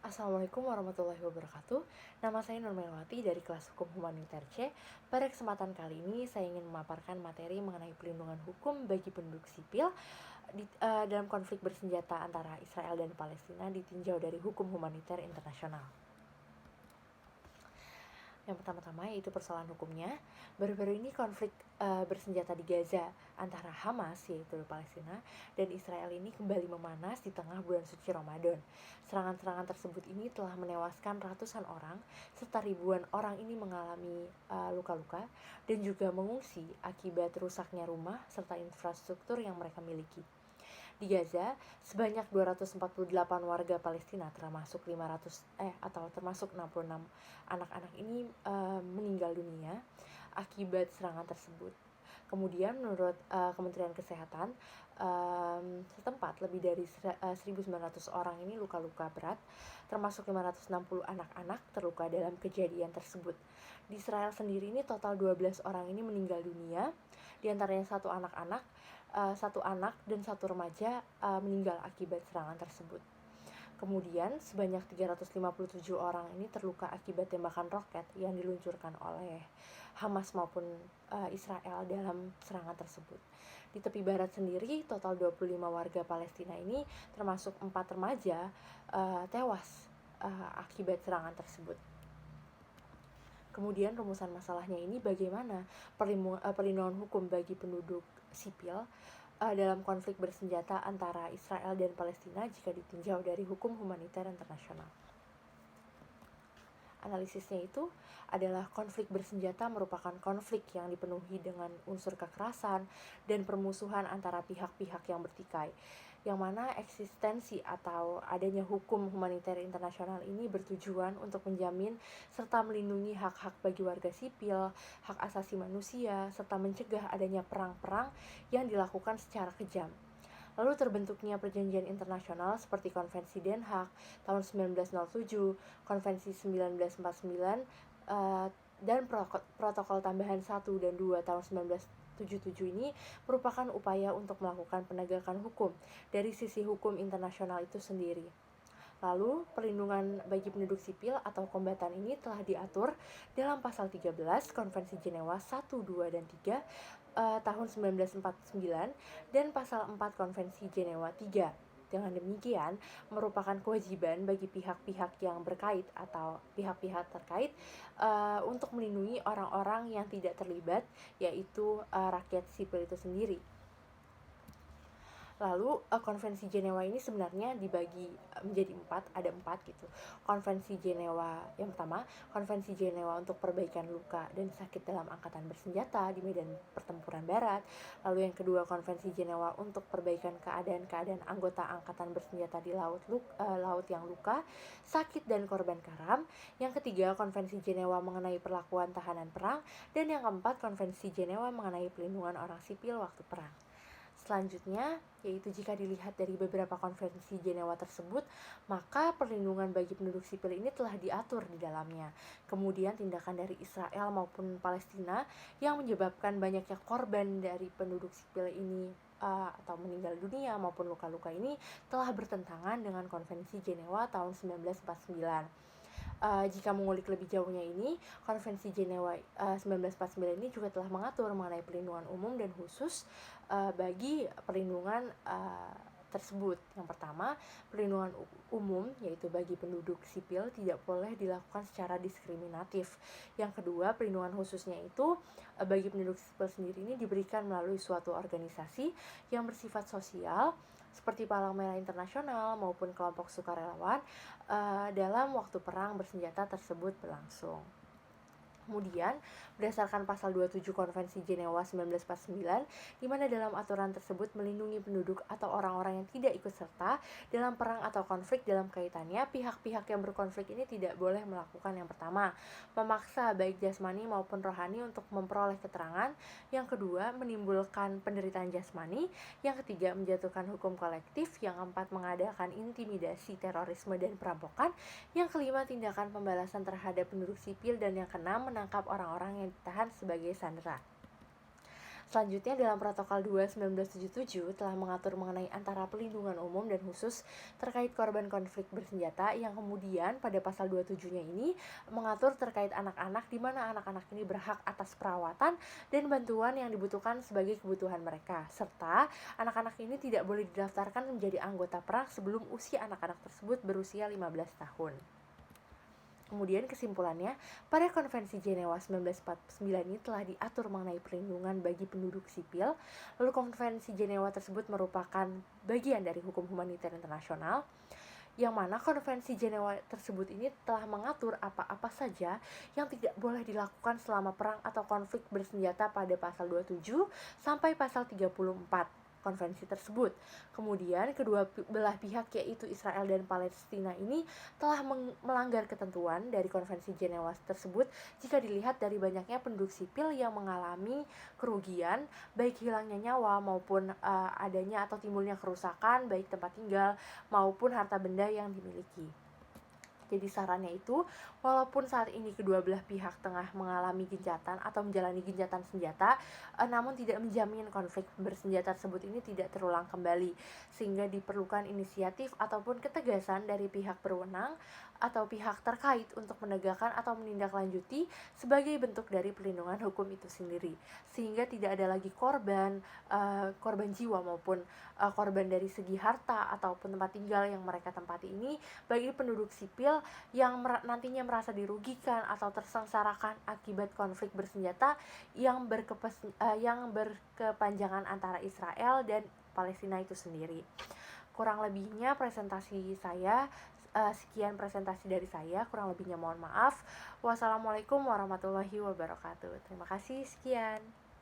Assalamualaikum warahmatullahi wabarakatuh. Nama saya Nur Melawati dari kelas Hukum Humanitar C. Pada kesempatan kali ini saya ingin memaparkan materi mengenai pelindungan hukum bagi penduduk sipil dalam konflik bersenjata antara Israel dan Palestina ditinjau dari hukum humaniter internasional. Yang pertama-tama yaitu persoalan hukumnya. Baru-baru ini konflik bersenjata di Gaza antara Hamas yaitu Palestina dan Israel ini kembali memanas di tengah bulan suci Ramadan. Serangan-serangan tersebut ini telah menewaskan ratusan orang serta ribuan orang ini mengalami luka-luka dan juga mengungsi akibat rusaknya rumah serta infrastruktur yang mereka miliki. Di Gaza, sebanyak 248 warga Palestina termasuk 66 anak-anak ini meninggal dunia akibat serangan tersebut. Kemudian menurut Kementerian Kesehatan setempat lebih dari 1.900 orang ini luka-luka berat, termasuk 560 anak-anak terluka dalam kejadian tersebut. Di Israel sendiri ini total 12 orang ini meninggal dunia, diantaranya satu anak dan satu remaja meninggal akibat serangan tersebut. Kemudian sebanyak 357 orang ini terluka akibat tembakan roket yang diluncurkan oleh Hamas maupun Israel dalam serangan tersebut. Di tepi barat sendiri total 25 warga Palestina ini termasuk 4 remaja tewas akibat serangan tersebut. Kemudian rumusan masalahnya ini bagaimana perlindungan hukum bagi penduduk sipil dalam konflik bersenjata antara Israel dan Palestina jika ditinjau dari hukum humaniter internasional. Analisisnya itu adalah konflik bersenjata merupakan konflik yang dipenuhi dengan unsur kekerasan dan permusuhan antara pihak-pihak yang bertikai, yang mana eksistensi atau adanya hukum humaniter internasional ini bertujuan untuk menjamin serta melindungi hak-hak bagi warga sipil, hak asasi manusia, serta mencegah adanya perang-perang yang dilakukan secara kejam. Lalu terbentuknya perjanjian internasional seperti Konvensi Den Haag tahun 1907, Konvensi 1949, dan Protokol Tambahan 1 dan 2 tahun 1977 ini merupakan upaya untuk melakukan penegakan hukum dari sisi hukum internasional itu sendiri. Lalu, perlindungan bagi penduduk sipil atau kombatan ini telah diatur dalam pasal 13 Konvensi Jenewa 1, 2, dan 3 tahun 1949 dan pasal 4 Konvensi Jenewa 3. Dengan demikian, merupakan kewajiban bagi pihak-pihak yang berkait atau pihak-pihak terkait untuk melindungi orang-orang yang tidak terlibat, yaitu rakyat sipil itu sendiri. Lalu Konvensi Jenewa ini sebenarnya dibagi menjadi ada empat gitu. Konvensi Jenewa yang pertama, Konvensi Jenewa untuk perbaikan luka dan sakit dalam angkatan bersenjata di medan pertempuran barat. Lalu yang kedua, Konvensi Jenewa untuk perbaikan keadaan-keadaan anggota angkatan bersenjata di laut yang luka, sakit dan korban karam. Yang ketiga, Konvensi Jenewa mengenai perlakuan tahanan perang, dan yang keempat, Konvensi Jenewa mengenai pelindungan orang sipil waktu perang. Selanjutnya, yaitu jika dilihat dari beberapa konvensi Jenewa tersebut, maka perlindungan bagi penduduk sipil ini telah diatur di dalamnya. Kemudian tindakan dari Israel maupun Palestina yang menyebabkan banyaknya korban dari penduduk sipil ini atau meninggal dunia maupun luka-luka ini telah bertentangan dengan Konvensi Jenewa tahun 1949. Jika mengulik lebih jauhnya ini, Konvensi Jenewa 1949 ini juga telah mengatur mengenai perlindungan umum dan khusus bagi perlindungan tersebut. Yang pertama, perlindungan umum yaitu bagi penduduk sipil tidak boleh dilakukan secara diskriminatif. Yang kedua, perlindungan khususnya itu bagi penduduk sipil sendiri ini diberikan melalui suatu organisasi yang bersifat sosial seperti Palang Merah Internasional maupun kelompok sukarelawan dalam waktu perang bersenjata tersebut berlangsung. Kemudian, berdasarkan pasal 27 Konvensi Jenewa 1949, di mana dalam aturan tersebut melindungi penduduk atau orang-orang yang tidak ikut serta dalam perang atau konflik dalam kaitannya, pihak-pihak yang berkonflik ini tidak boleh melakukan yang pertama, memaksa baik jasmani maupun rohani untuk memperoleh keterangan. Yang kedua, menimbulkan penderitaan jasmani. Yang ketiga, menjatuhkan hukum kolektif. Yang keempat, mengadakan intimidasi, terorisme, dan perampokan. Yang kelima, tindakan pembalasan terhadap penduduk sipil. Dan yang keenam, menangkap orang-orang yang ditahan sebagai sandera. Selanjutnya dalam Protokol 2 1977 telah mengatur mengenai antara pelindungan umum dan khusus terkait korban konflik bersenjata, yang kemudian pada pasal 27-nya ini mengatur terkait anak-anak, di mana anak-anak ini berhak atas perawatan dan bantuan yang dibutuhkan sebagai kebutuhan mereka, serta anak-anak ini tidak boleh didaftarkan menjadi anggota perang sebelum usia anak-anak tersebut berusia 15 tahun. Kemudian kesimpulannya, pada Konvensi Jenewa 1949 ini telah diatur mengenai perlindungan bagi penduduk sipil. Lalu Konvensi Jenewa tersebut merupakan bagian dari hukum humaniter internasional, yang mana Konvensi Jenewa tersebut ini telah mengatur apa-apa saja yang tidak boleh dilakukan selama perang atau konflik bersenjata pada pasal 27 sampai pasal 34 konvensi tersebut. Kemudian kedua belah pihak, yaitu Israel dan Palestina, ini telah melanggar ketentuan dari Konvensi Jenewa tersebut jika dilihat dari banyaknya penduduk sipil yang mengalami kerugian, baik hilangnya nyawa maupun adanya atau timbulnya kerusakan baik tempat tinggal maupun harta benda yang dimiliki. Jadi sarannya itu, walaupun saat ini kedua belah pihak tengah mengalami gencatan atau menjalani gencatan senjata, namun tidak menjamin konflik bersenjata tersebut ini tidak terulang kembali, sehingga diperlukan inisiatif ataupun ketegasan dari pihak berwenang atau pihak terkait untuk menegakkan atau menindaklanjuti sebagai bentuk dari perlindungan hukum itu sendiri, sehingga tidak ada lagi korban jiwa maupun korban dari segi harta ataupun tempat tinggal yang mereka tempati ini bagi penduduk sipil yang nantinya merasa dirugikan atau tersengsarakan akibat konflik bersenjata yang berkepanjangan antara Israel dan Palestina itu sendiri. Kurang lebihnya presentasi saya, sekian presentasi dari saya, kurang lebihnya mohon maaf. Wassalamualaikum warahmatullahi wabarakatuh. Terima kasih, sekian.